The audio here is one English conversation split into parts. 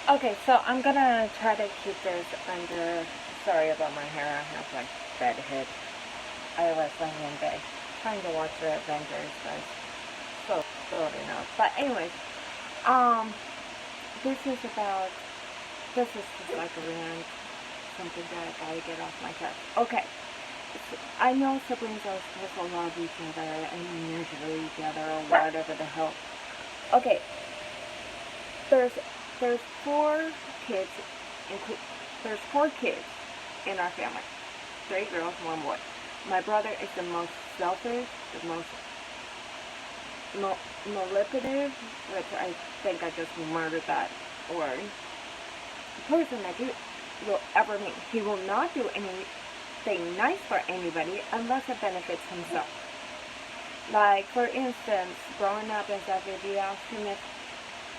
Okay, so I'm gonna try to keep this under. Sorry about my hair. I have like bed head. I was laying in bed trying to watch the Avengers, but so good enough. But anyways, um, this is about. This is just like a rant, something that I gotta get off my chest. Okay, I know siblings are supposed to love each other and nurture each other or whatever the hell. Okay, there's there's kids, inclu- there's four kids in our family. Three girls, one boy. My brother is the most selfish, the most manipulative, which I think I just murdered that word, person that you will ever meet. He will not do anything nice for anybody unless it benefits himself. Like, for instance, growing up and stuff, if you asked him if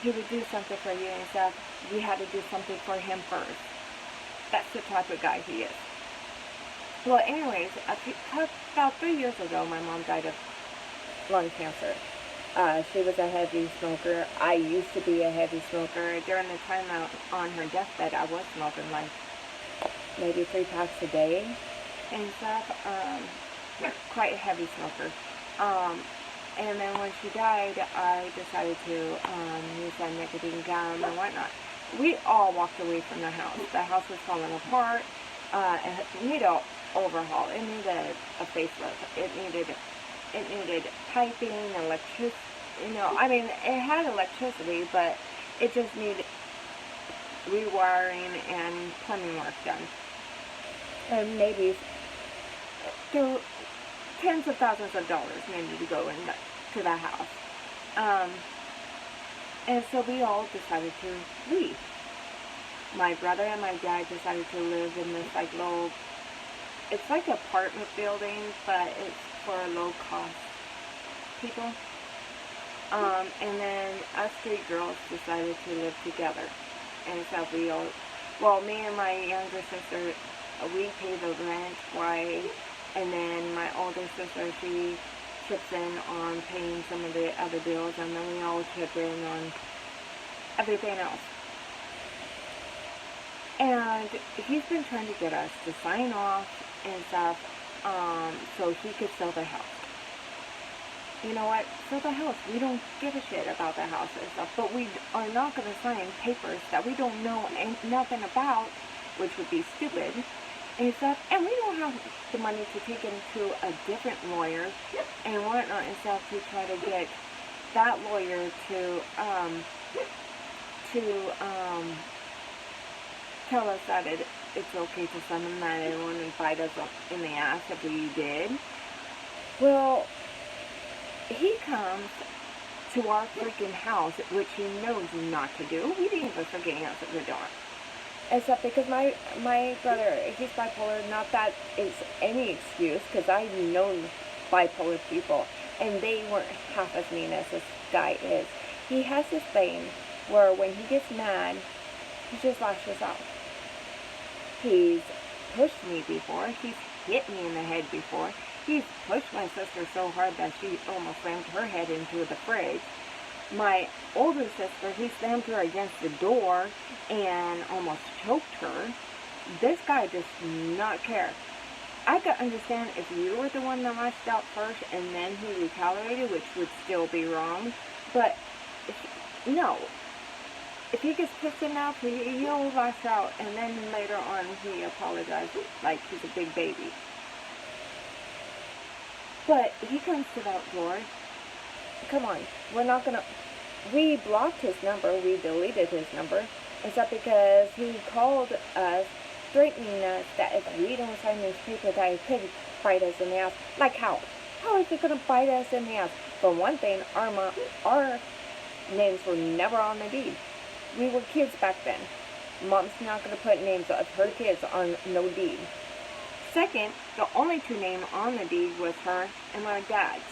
he would do something for you and stuff, you had to do something for him first. That's the type of guy he is. Well, anyways, about 3 years ago, my mom died of lung cancer. She was a heavy smoker. I used to be a heavy smoker. During the time on her deathbed, I was smoking like maybe 3 packs a day and stuff. Quite a heavy smoker. And then when she died, I decided to use that nicotine gum and whatnot. We all walked away from the house. The house was falling apart. It needed an overhaul. It needed a facelift. It needed piping, electricity. I mean, it had electricity, but it just needed rewiring and plumbing work done. And maybe through tens of thousands of dollars needed to go into the house. And so we all decided to leave. My brother and my dad decided to live in this like little, it's like an apartment building, but it's for low cost people. And then us three girls decided to live together. And so we all, well, me and my younger sister, we pay the rent, right? And then my older sister, she chips in on paying some of the other bills, and then we all chip in on everything else. And he's been trying to get us to sign off and stuff, so he could sell the house. You know what? Sell the house. We don't give a shit about the house and stuff, but we are not going to sign papers that we don't know nothing about, which would be stupid and stuff. And we don't have the money to take him to a different lawyer and whatnot and stuff to try to get that lawyer to tell us that it's okay to send him, that it wouldn't bite us in the ass if we did. Well, he comes to our freaking house, which he knows not to do. He didn't even freaking answer the door. Except because my brother, he's bipolar. Not that is any excuse, because I've known bipolar people, and they weren't half as mean as this guy is. He has this thing where when he gets mad, he just lashes out. He's pushed me before. He's hit me in the head before. He's pushed my sister so hard that she almost slammed her head into the fridge. My older sister, he slammed her against the door and almost choked her. This guy does not care. I could understand if you were the one that lashed out first and then he retaliated, which would still be wrong. But no. If he gets pissed enough, he'll lash out, and then later on he apologizes like he's a big baby. But he comes to that door. Come on, we're not gonna. We blocked his number. We deleted his number. Is that because he called us, threatening us that if we don't sign this paper, that he could bite us in the ass. Like how? How is he gonna bite us in the ass? For one thing, our names were never on the deed. We were kids back then. Mom's not gonna put names of her kids on no deed. Second, the only two names on the deed was her and my dad's.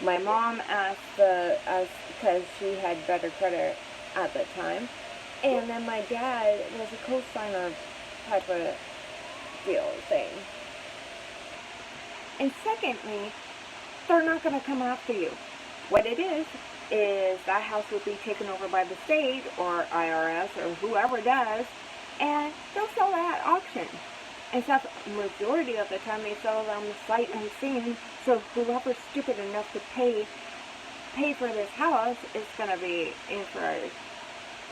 My mom asked because she had better credit at the time, and then my dad was a co-signer type of deal thing. And secondly, they're not going to come after you. What it is, is that house would be taken over by the state or IRS or whoever does, and they'll sell it at auction. And so majority of the time they sell it on the sight unseen, so whoever's stupid enough to pay for this house is going to be in for a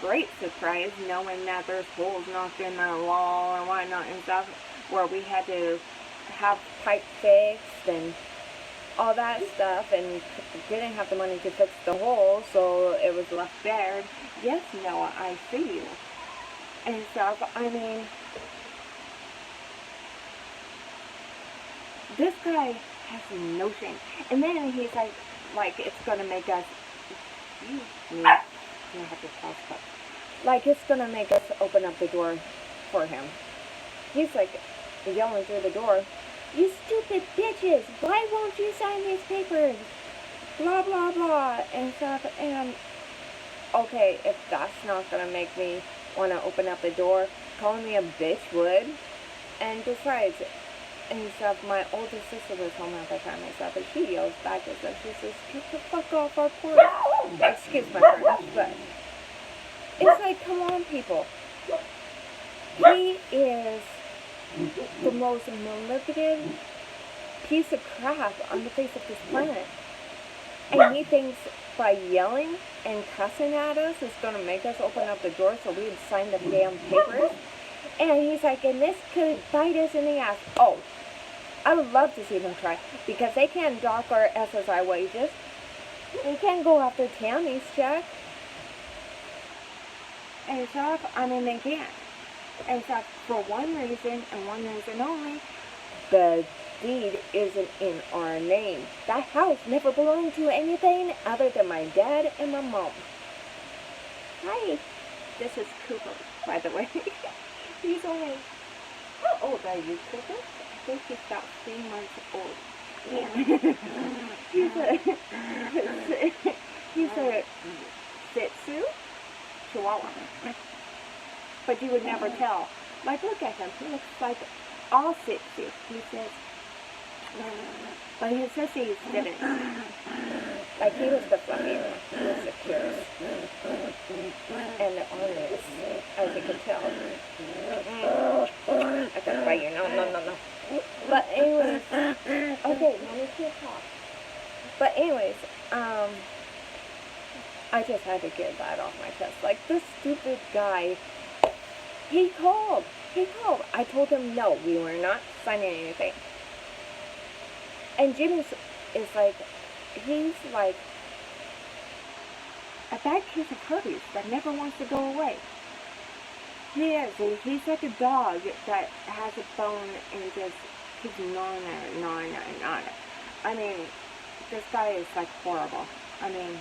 great surprise, knowing that there's holes knocked in the wall and whatnot and stuff, where we had to have pipe fixed and all that stuff, and didn't have the money to fix the hole, so it was left there. Yes, Noah, I see you. And stuff, I mean, this guy has no shame. And then he's like it's gonna make us, you have to pause, but, like it's gonna make us open up the door for him. He's like yelling through the door, "You stupid bitches, why won't you sign these papers? Blah, blah, blah," and stuff. And, okay, if that's not gonna make me want to open up the door, calling me a bitch would. And besides, and stuff, my older sister was home at the time and stuff, and she yells back at us. She says, "Get the fuck off our porch." Excuse my French, but it's like, come on, people. He is the most manipulative piece of crap on the face of this planet. And he thinks by yelling and cussing at us is going to make us open up the door so we would sign the damn papers. And he's like, and this could bite us in the ass. Oh, I would love to see them try, because they can't dock our SSI wages. They can't go after Tammy's check. And stuff, I mean, they can't. And stuff, for one reason and one reason only, the deed isn't in our name. That house never belonged to anything other than my dad and my mom. Hi, this is Cooper, by the way. He's only, how old are you, Cooper? I think he's about 3 months old. Yeah. he's a Shih Tzu Chihuahua. But you would never tell. Like, look at him. He looks like all Shih Tzu. He says, but his sissies didn't. Like, he was the fluffy one. He was the cutest. And the honest, as you can tell. I can bite you. No. But anyways, okay, let me keep talk. But anyways, I just had to get that off my chest. Like, this stupid guy, he called. I told him, no, we were not signing anything. And Jimmy is like, he's like a bad case of herpes that never wants to go away. He is. He's like a dog that has a bone and just keeps gnawing at it. I mean, this guy is like horrible. I mean,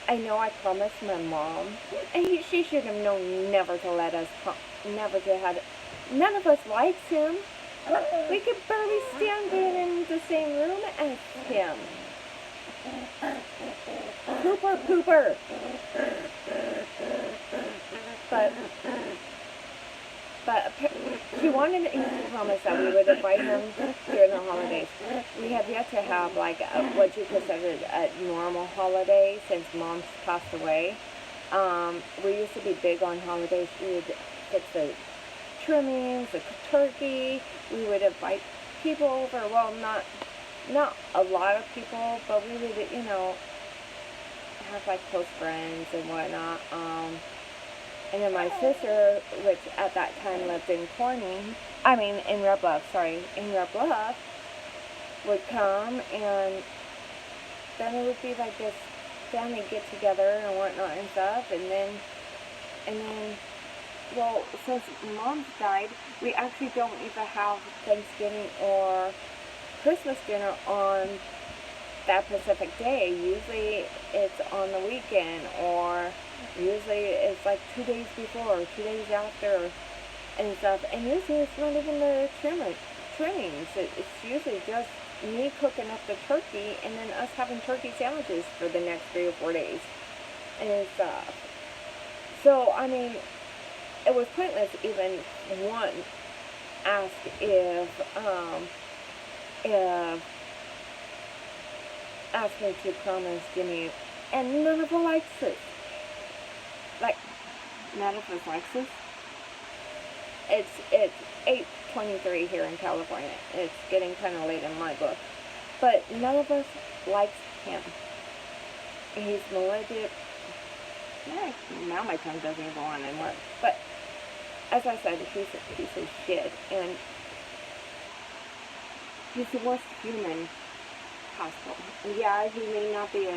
I know I promised my mom, and she should have known never to let us, never to have, none of us likes him. We could barely stand in the same room as him. Pooper. But she wanted to promise that we would invite him during the holidays. We have yet to have like what you consider a normal holiday since Mom's passed away. We used to be big on holidays. We would fix the trimmings, the turkey. We would invite people over. Well, not a lot of people, but we would, have like close friends and whatnot. And then my sister, which at that time lived in in Red Bluff, would come, and then it would be like this family get together and whatnot and stuff, and then, well, since Mom's died, we actually don't even have Thanksgiving or Christmas dinner on that specific day. Usually it's on the weekend, or usually it's like 2 days before or 2 days after and stuff. And usually it's not even the trimmings. It's usually just me cooking up the turkey and then us having turkey sandwiches for the next 3 or 4 days and stuff. So, I mean, it was pointless even one ask if ask me to come and skinny, and none of them likes this. Like, none of us likes this. It's 8:23 here in California. It's getting kind of late in my book, but none of us likes him. He's malicious. Now my tongue doesn't even want anymore. But as I said, he's a piece of shit, and he's the worst human possible. Yeah, he may not be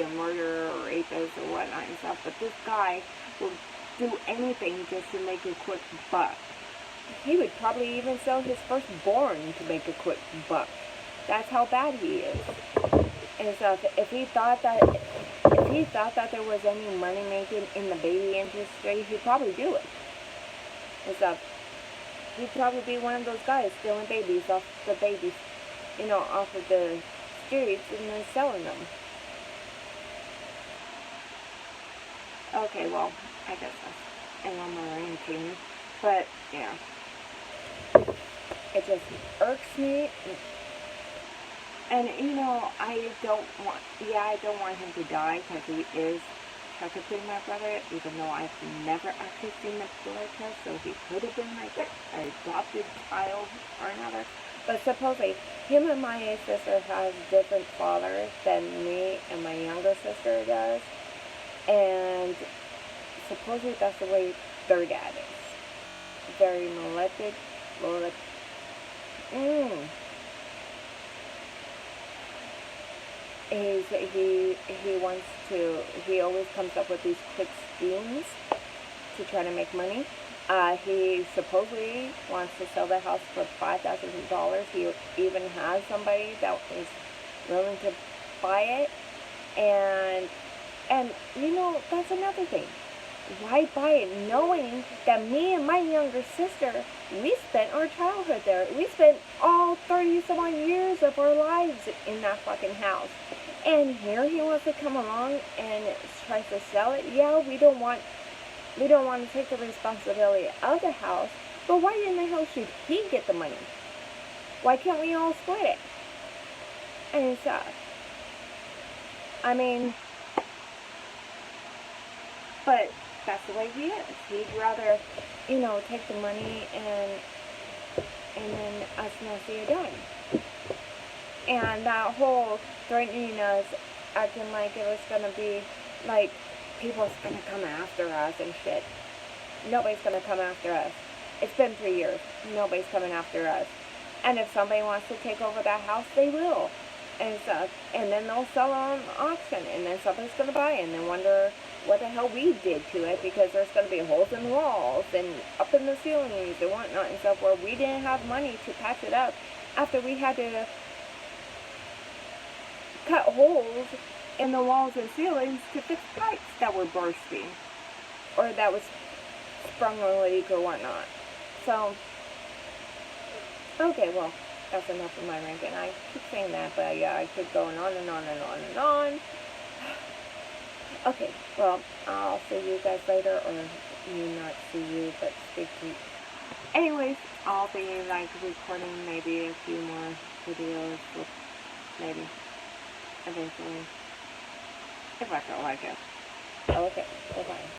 a murderer or rapist or whatnot and stuff, but this guy will do anything just to make a quick buck. He would probably even sell his firstborn to make a quick buck. That's how bad he is. And so if he thought that there was any money making in the baby industry, he'd probably do it. And so he'd probably be one of those guys stealing babies off of the streets and then selling them. Okay, well, I guess that's a little more ranting, but yeah, it just irks me. And I don't want him to die because he is technically my brother, even though I've never actually seen the blood test, so he could have been like an adopted child or another. But supposedly, him and my sister has different fathers than me and my younger sister does. And supposedly that's the way their dad is. Very molested. He always comes up with these quick schemes to try to make money. He supposedly wants to sell the house for $5,000. He even has somebody that is willing to buy it. And that's another thing. Why buy it knowing that me and my younger sister, we spent our childhood there. We spent all 30-some-odd years of our lives in that fucking house. And here he wants to come along and tries to sell it. Yeah, we don't want to take the responsibility of the house, but why in the hell should he get the money? Why can't we all split it? And it's but that's the way he is. He'd rather, take the money and then us not see a dime. And that whole threatening us, acting like it was gonna be like people's gonna come after us and shit. Nobody's gonna come after us. It's been 3 years. Nobody's coming after us. And if somebody wants to take over that house, they will. And stuff. And then they'll sell it on auction. And then somebody's gonna buy it and then wonder what the hell we did to it, because there's going to be holes in the walls and up in the ceilings and whatnot and stuff where we didn't have money to patch it up after we had to cut holes in the walls and ceilings to fix pipes that were bursting or that was sprung a leak or whatnot. So, okay, well, that's enough of my ranting. I keep saying that, but yeah, I keep going on and on and on and on. Okay, well, I'll see you guys later, or not see you, but speak to you. Anyways, I'll be, recording maybe a few more videos, maybe, eventually, if I feel like it. Okay, bye-bye.